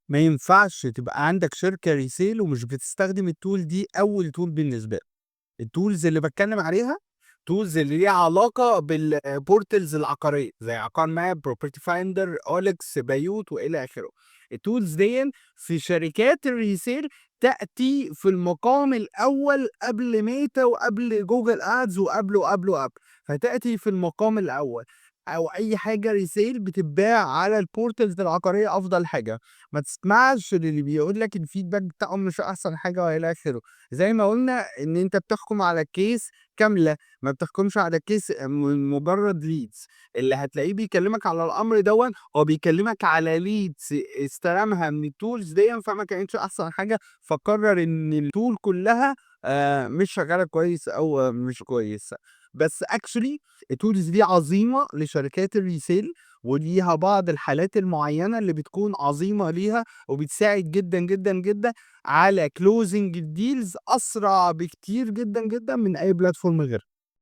ما ينفعش تبقى عندك شركة resale ومش بتستخدم الtool دي أول tool بالنسبة لك. الtools اللي باتكلم عليها tools اللي ليها علاقة بالportals العقارية زي عقار ماب، property finder، OLX، بيوت وإلى آخره. الtools ديًّا في شركات الresale تأتي في المقام الأول قبل ميتا وقبل جوجل ads وقبل، وقبل، وقبل، فتأتي في المقام الأول. أو أي حاجة resale بتتباع على الportals العقارية أفضل حاجة. ما تسمعش للي بيقول لك الfeedback بتاعهم مش أحسن حاجة وإلى آخره. زي ما قُلنا إن أنت بتحكم على case كاملة، ما بتحكمش على case مجرد leads. اللي هتلاقيه بيكلمك على الأمر دوًّا هو بيكلمك على leads استلمها من الtools ديًّا فما كانتش أحسن حاجة، فقرر إن الtool كلها مش شغالة كويس أو مش كويسة. بس actually الtools دي عظيمة لشركات الresale وليها بعض الحالات المعينة اللي بتكون عظيمة ليها، وبتساعد جدًا، جدًا، جدًا على closing الdeals أسرع بكتير جدًا، جدًا من أي platform غيرها.